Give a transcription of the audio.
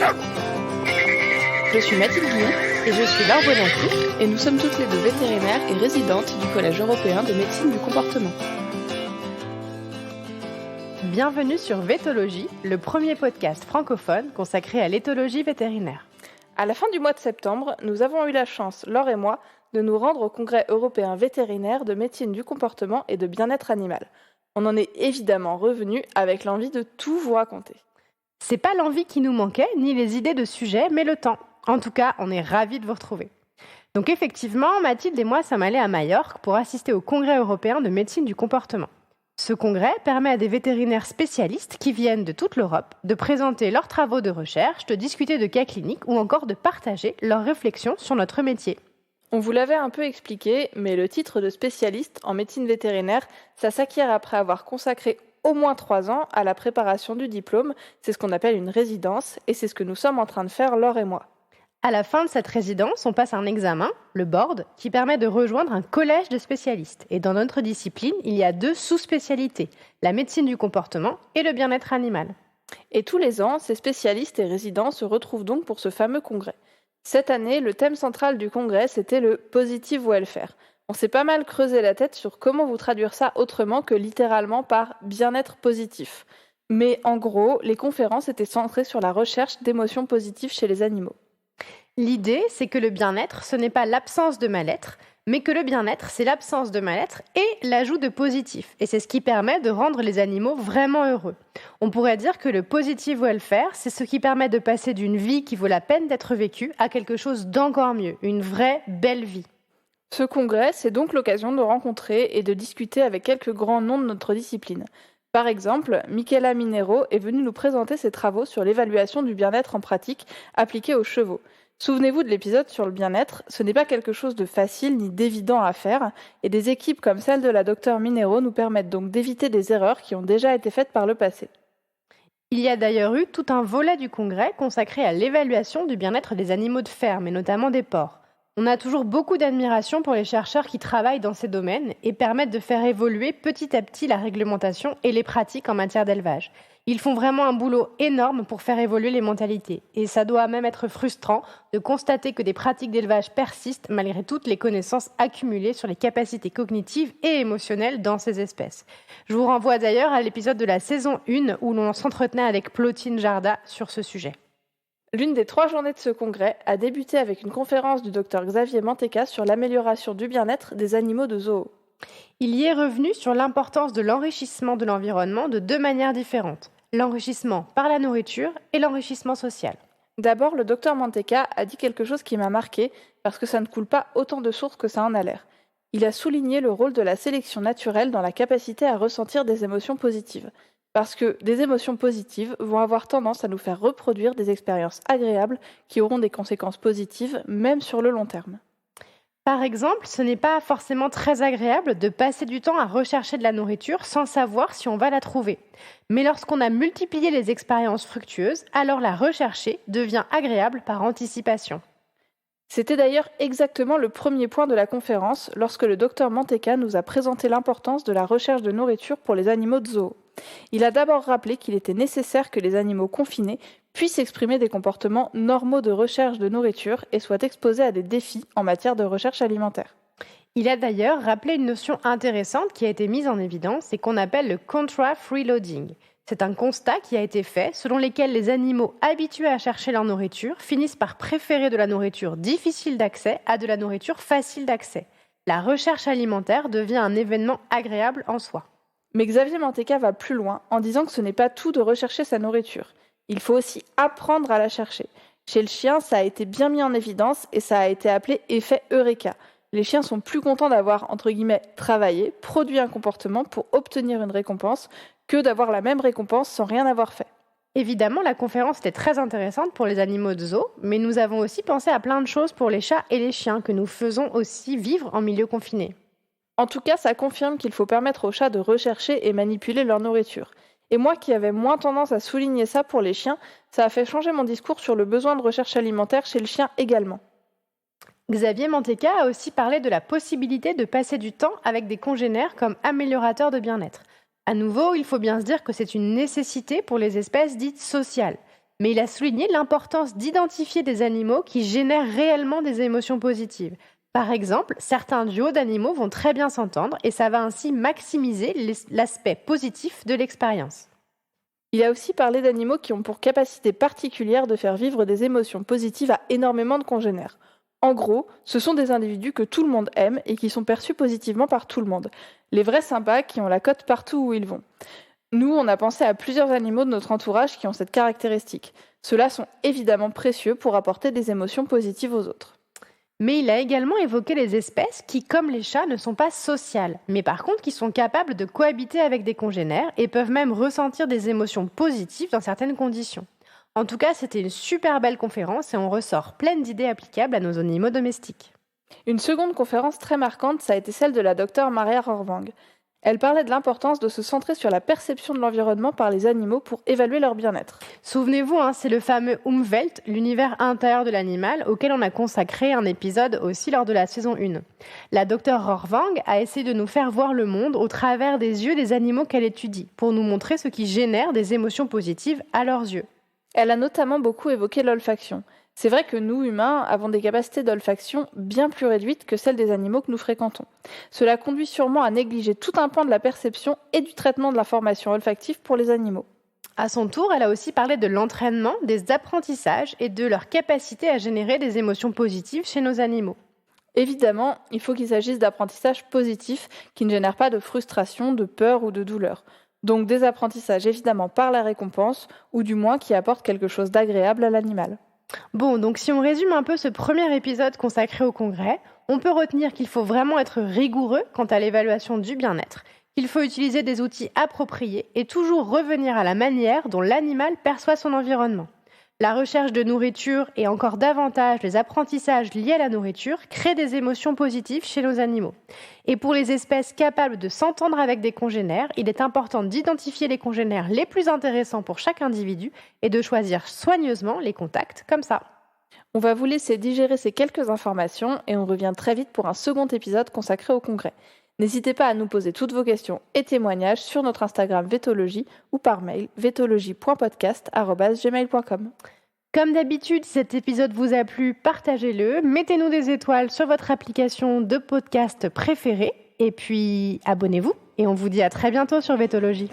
Je suis Mathilde Guillon et je suis Laure Bonacci et nous sommes toutes les deux vétérinaires et résidentes du Collège européen de médecine du comportement. Bienvenue sur Vétologie, le premier podcast francophone consacré à l'éthologie vétérinaire. À la fin du mois de septembre, nous avons eu la chance, Laure et moi, de nous rendre au Congrès européen vétérinaire de médecine du comportement et de bien-être animal. On en est évidemment revenu avec l'envie de tout vous raconter. C'est pas l'envie qui nous manquait, ni les idées de sujets, mais le temps. En tout cas, on est ravis de vous retrouver. Donc effectivement, Mathilde et moi sommes allés à Majorque pour assister au Congrès européen de médecine du comportement. Ce congrès permet à des vétérinaires spécialistes qui viennent de toute l'Europe de présenter leurs travaux de recherche, de discuter de cas cliniques ou encore de partager leurs réflexions sur notre métier. On vous l'avait un peu expliqué, mais le titre de spécialiste en médecine vétérinaire, ça s'acquiert après avoir consacré au moins 3 ans à la préparation du diplôme. C'est ce qu'on appelle une résidence et c'est ce que nous sommes en train de faire, Laure et moi. À la fin de cette résidence, on passe un examen, le board, qui permet de rejoindre un collège de spécialistes. Et dans notre discipline, il y a 2 sous-spécialités, la médecine du comportement et le bien-être animal. Et tous les ans, ces spécialistes et résidents se retrouvent donc pour ce fameux congrès. Cette année, le thème central du congrès, c'était le positive welfare. On s'est pas mal creusé la tête sur comment vous traduire ça autrement que littéralement par bien-être positif. Mais en gros, les conférences étaient centrées sur la recherche d'émotions positives chez les animaux. L'idée, c'est que le bien-être, ce n'est pas l'absence de mal-être, mais que le bien-être, c'est l'absence de mal-être et l'ajout de positif. Et c'est ce qui permet de rendre les animaux vraiment heureux. On pourrait dire que le positive welfare, c'est ce qui permet de passer d'une vie qui vaut la peine d'être vécue à quelque chose d'encore mieux, une vraie belle vie. Ce congrès, c'est donc l'occasion de rencontrer et de discuter avec quelques grands noms de notre discipline. Par exemple, Michela Minero est venue nous présenter ses travaux sur l'évaluation du bien-être en pratique appliquée aux chevaux. Souvenez-vous de l'épisode sur le bien-être, ce n'est pas quelque chose de facile ni d'évident à faire, et des équipes comme celle de la Dr Minero nous permettent donc d'éviter des erreurs qui ont déjà été faites par le passé. Il y a d'ailleurs eu tout un volet du congrès consacré à l'évaluation du bien-être des animaux de ferme, et notamment des porcs. On a toujours beaucoup d'admiration pour les chercheurs qui travaillent dans ces domaines et permettent de faire évoluer petit à petit la réglementation et les pratiques en matière d'élevage. Ils font vraiment un boulot énorme pour faire évoluer les mentalités. Et ça doit même être frustrant de constater que des pratiques d'élevage persistent malgré toutes les connaissances accumulées sur les capacités cognitives et émotionnelles dans ces espèces. Je vous renvoie d'ailleurs à l'épisode de la saison 1 où l'on s'entretenait avec Plotine Jarda sur ce sujet. L'une des 3 journées de ce congrès a débuté avec une conférence du Dr Xavier Manteca sur l'amélioration du bien-être des animaux de zoo. Il y est revenu sur l'importance de l'enrichissement de l'environnement de 2 manières différentes. L'enrichissement par la nourriture et l'enrichissement social. D'abord, le Dr Manteca a dit quelque chose qui m'a marqué parce que ça ne coule pas autant de sources que ça en a l'air. Il a souligné le rôle de la sélection naturelle dans la capacité à ressentir des émotions positives. Parce que des émotions positives vont avoir tendance à nous faire reproduire des expériences agréables qui auront des conséquences positives, même sur le long terme. Par exemple, ce n'est pas forcément très agréable de passer du temps à rechercher de la nourriture sans savoir si on va la trouver. Mais lorsqu'on a multiplié les expériences fructueuses, alors la rechercher devient agréable par anticipation. C'était d'ailleurs exactement le premier point de la conférence lorsque le Dr Manteca nous a présenté l'importance de la recherche de nourriture pour les animaux de zoo. Il a d'abord rappelé qu'il était nécessaire que les animaux confinés puissent exprimer des comportements normaux de recherche de nourriture et soient exposés à des défis en matière de recherche alimentaire. Il a d'ailleurs rappelé une notion intéressante qui a été mise en évidence et qu'on appelle le contra-freeloading. C'est un constat qui a été fait selon lequel les animaux habitués à chercher leur nourriture finissent par préférer de la nourriture difficile d'accès à de la nourriture facile d'accès. La recherche alimentaire devient un événement agréable en soi. Mais Xavier Manteca va plus loin en disant que ce n'est pas tout de rechercher sa nourriture. Il faut aussi apprendre à la chercher. Chez le chien, ça a été bien mis en évidence et ça a été appelé effet Eureka. Les chiens sont plus contents d'avoir, entre guillemets, travaillé, produit un comportement pour obtenir une récompense que d'avoir la même récompense sans rien avoir fait. Évidemment, la conférence était très intéressante pour les animaux de zoo, mais nous avons aussi pensé à plein de choses pour les chats et les chiens que nous faisons aussi vivre en milieu confiné. En tout cas, ça confirme qu'il faut permettre aux chats de rechercher et manipuler leur nourriture. Et moi qui avais moins tendance à souligner ça pour les chiens, ça a fait changer mon discours sur le besoin de recherche alimentaire chez le chien également. Xavier Manteca a aussi parlé de la possibilité de passer du temps avec des congénères comme améliorateurs de bien-être. À nouveau, il faut bien se dire que c'est une nécessité pour les espèces dites sociales. Mais il a souligné l'importance d'identifier des animaux qui génèrent réellement des émotions positives. Par exemple, certains duos d'animaux vont très bien s'entendre et ça va ainsi maximiser l'aspect positif de l'expérience. Il a aussi parlé d'animaux qui ont pour capacité particulière de faire vivre des émotions positives à énormément de congénères. En gros, ce sont des individus que tout le monde aime et qui sont perçus positivement par tout le monde. Les vrais sympas qui ont la cote partout où ils vont. Nous, on a pensé à plusieurs animaux de notre entourage qui ont cette caractéristique. Ceux-là sont évidemment précieux pour apporter des émotions positives aux autres. Mais il a également évoqué les espèces qui, comme les chats, ne sont pas sociales, mais par contre qui sont capables de cohabiter avec des congénères et peuvent même ressentir des émotions positives dans certaines conditions. En tout cas, c'était une super belle conférence et on ressort pleine d'idées applicables à nos animaux domestiques. Une seconde conférence très marquante, ça a été celle de la docteure Maria Rohrwang. Elle parlait de l'importance de se centrer sur la perception de l'environnement par les animaux pour évaluer leur bien-être. Souvenez-vous, c'est le fameux Umwelt, l'univers intérieur de l'animal, auquel on a consacré un épisode aussi lors de la saison 1. La docteure Rohrwang a essayé de nous faire voir le monde au travers des yeux des animaux qu'elle étudie, pour nous montrer ce qui génère des émotions positives à leurs yeux. Elle a notamment beaucoup évoqué l'olfaction. C'est vrai que nous, humains, avons des capacités d'olfaction bien plus réduites que celles des animaux que nous fréquentons. Cela conduit sûrement à négliger tout un pan de la perception et du traitement de l'information olfactive pour les animaux. À son tour, elle a aussi parlé de l'entraînement, des apprentissages et de leur capacité à générer des émotions positives chez nos animaux. Évidemment, il faut qu'il s'agisse d'apprentissages positifs qui ne génèrent pas de frustration, de peur ou de douleur. Donc des apprentissages évidemment par la récompense, ou du moins qui apportent quelque chose d'agréable à l'animal. Bon, donc si on résume un peu ce premier épisode consacré au congrès, on peut retenir qu'il faut vraiment être rigoureux quant à l'évaluation du bien-être, qu'il faut utiliser des outils appropriés et toujours revenir à la manière dont l'animal perçoit son environnement. La recherche de nourriture et encore davantage les apprentissages liés à la nourriture créent des émotions positives chez nos animaux. Et pour les espèces capables de s'entendre avec des congénères, il est important d'identifier les congénères les plus intéressants pour chaque individu et de choisir soigneusement les contacts comme ça. On va vous laisser digérer ces quelques informations et on revient très vite pour un second épisode consacré au congrès. N'hésitez pas à nous poser toutes vos questions et témoignages sur notre Instagram Vétologie ou par mail vétologie.podcast@gmail.com. Comme d'habitude, si cet épisode vous a plu, partagez-le, mettez-nous des étoiles sur votre application de podcast préférée et puis abonnez-vous et on vous dit à très bientôt sur Vétologie.